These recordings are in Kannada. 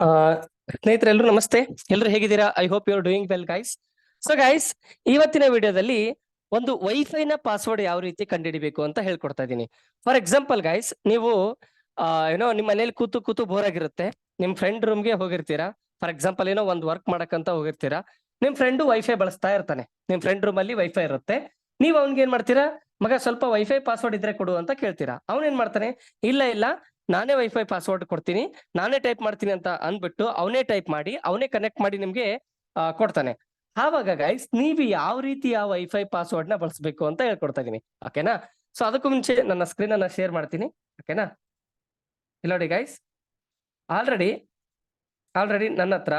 ಆ ಸ್ನೇಹಿತರೆ ಎಲ್ರು ನಮಸ್ತೆ. ಎಲ್ರು ಹೇಗಿದ್ದೀರಾ? I hope you are doing well guys. So guys, ಇವತ್ತಿನ ವಿಡಿಯೋದಲ್ಲಿ ಒಂದು ವೈಫೈನ ಪಾಸ್ವರ್ಡ್ ಯಾವ ರೀತಿ ಕಂಡುಹಿಡಿಬೇಕು ಅಂತ ಹೇಳ್ಕೊಡ್ತಾ ಇದ್ದೀನಿ. ಫಾರ್ ಎಕ್ಸಾಂಪಲ್ ಗೈಸ್, ನೀವು ಏನೋ ನಿಮ್ಮ ಮನೇಲಿ ಕೂತು ಕೂತು ಬೋರ್ ಆಗಿರುತ್ತೆ. ನಿಮ್ ಫ್ರೆಂಡ್ ರೂಮ್ಗೆ ಹೋಗಿರ್ತೀರಾ. ಫಾರ್ ಎಕ್ಸಾಂಪಲ್ ಏನೋ ಒಂದು ವರ್ಕ್ ಮಾಡಕ್ಕಂತ ಹೋಗಿರ್ತೀರಾ. ನಿಮ್ ಫ್ರೆಂಡ್ ವೈಫೈ ಬಳಸ್ತಾ ಇರ್ತಾನೆ. ನಿಮ್ ಫ್ರೆಂಡ್ ರೂಮ್ ಅಲ್ಲಿ ವೈಫೈ ಇರುತ್ತೆ. ನೀವ್ ಅವ್ನ್ಗೆ ಏನ್ ಮಾಡ್ತೀರಾ? ಮಗ ಸ್ವಲ್ಪ ವೈಫೈ ಪಾಸ್ವರ್ಡ್ ಇದ್ರೆ ಕೊಡು ಅಂತ ಕೇಳ್ತೀರಾ. ಅವ್ನ್ ಏನ್ ಮಾಡ್ತಾನೆ? ಇಲ್ಲ ಇಲ್ಲ, ನಾನೇ ವೈಫೈ ಪಾಸ್ವರ್ಡ್ ಕೊಡ್ತೀನಿ, ನಾನೇ ಟೈಪ್ ಮಾಡ್ತೀನಿ ಅಂತ ಅಂದ್ಬಿಟ್ಟು ಅವನೇ ಟೈಪ್ ಮಾಡಿ ಅವನೇ ಕನೆಕ್ಟ್ ಮಾಡಿ ನಿಮ್ಗೆ ಕೊಡ್ತಾನೆ. ಆವಾಗ ಗೈಸ್, ನೀವು ಯಾವ ರೀತಿ ಆ ವೈಫೈ ಪಾಸ್ವರ್ಡ್ ನ ಬಳಸಬೇಕು ಅಂತ ಹೇಳ್ಕೊಡ್ತಾ ಇದೀನಿ. ಓಕೆನಾ? ಸೊ ಅದಕ್ಕೂ ಮುಂಚೆ ನನ್ನ ಸ್ಕ್ರೀನ್ ಅನ್ನ ಶೇರ್ ಮಾಡ್ತೀನಿ. ಓಕೆನಾ? ಇಲ್ಲ ನೋಡಿ ಗೈಸ್, ಆಲ್ರೆಡಿ ನನ್ನ ಹತ್ರ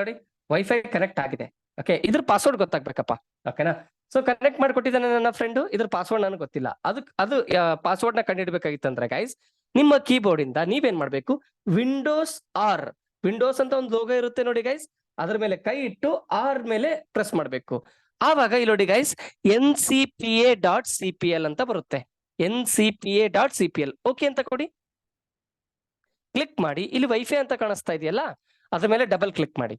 ನೋಡಿ ವೈಫೈ ಕನೆಕ್ಟ್ ಆಗಿದೆ. ಓಕೆ, ಇದ್ರ ಪಾಸ್ವರ್ಡ್ ಗೊತ್ತಾಗ್ಬೇಕಪ್ಪ. ಓಕೆನಾ? ಸೊ ಕನೆಕ್ಟ್ ಮಾಡ್ಕೊಟ್ಟಿದ್ದಾನೆ ನನ್ನ ಫ್ರೆಂಡ್. ಇದ್ರ ಪಾಸ್ವರ್ಡ್ ನನಗೆ ಗೊತ್ತಿಲ್ಲ. ಅದು ಪಾಸ್ವರ್ಡ್ ನ ಕಂಡುಹಿಡ್ಬೇಕಾಗಿತ್ತಂದ್ರೆ ಗೈಸ್, ನಿಮ್ಮ ಕೀಬೋರ್ಡ್ ಇಂದ ನೀವೇನ್ ಮಾಡ್ಬೇಕು? ವಿಂಡೋಸ್ ಅಂತ ಒಂದು ಲೋಗೋ ಇರುತ್ತೆ ನೋಡಿ ಗೈಸ್, ಅದ್ರ ಮೇಲೆ ಕೈ ಇಟ್ಟು ಆರ್ ಮೇಲೆ ಪ್ರೆಸ್ ಮಾಡ್ಬೇಕು. ಆವಾಗ ಇಲ್ಲಿ ನೋಡಿ ಗೈಸ್, NCPA.cpl ಅಂತ ಬರುತ್ತೆ. NCPA.cpl ಓಕೆ ಅಂತ ಕೊಡಿ. ಕ್ಲಿಕ್ ಮಾಡಿ. ಇಲ್ಲಿ ವೈಫೈ ಅಂತ ಕಾಣಿಸ್ತಾ ಇದೆಯಲ್ಲ, ಅದ್ರ ಮೇಲೆ ಡಬಲ್ ಕ್ಲಿಕ್ ಮಾಡಿ.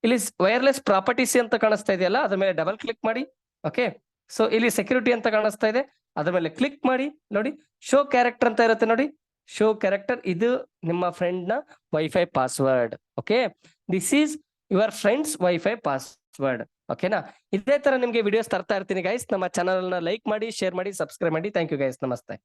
ಇಲ್ಲಿ ವೈರ್ಲೆಸ್ ಪ್ರಾಪರ್ಟೀಸ್ ಅಂತ ಕಾಣಿಸ್ತಾ ಇದೆಯಲ್ಲ, ಅದ್ರ ಮೇಲೆ ಡಬಲ್ ಕ್ಲಿಕ್ ಮಾಡಿ. ಓಕೆ, ಸೊ ಇಲ್ಲಿ ಸೆಕ್ಯೂರಿಟಿ ಅಂತ ಕಾಣಿಸ್ತಾ ಇದೆ, ಅದ್ರ ಮೇಲೆ ಕ್ಲಿಕ್ ಮಾಡಿ. ನೋಡಿ, ಶೋ ಕ್ಯಾರೆಕ್ಟರ್ ಅಂತ ಇರುತ್ತೆ ನೋಡಿ. ಶೋ ಕ್ಯಾರೆಕ್ಟರ್, ಇದು ನಿಮ್ಮ ಫ್ರೆಂಡ್ ನ wifi password. Okay, this is your friends wifi password. ಓಕೆನಾ? ಇದೇ ತರ ನಿಮ್ಗೆ ವಿಡಿಯೋಸ್ ತರ್ತಾ ಇರ್ತೀನಿ ಗೈಸ್. ನಮ್ಮ ಚಾನಲ್ ನ ಲೈಕ್ ಮಾಡಿ, ಶೇರ್ ಮಾಡಿ, ಸಬ್ಸ್ಕ್ರೈಬ್ ಮಾಡಿ. Thank you guys. ನಮಸ್ತೆ.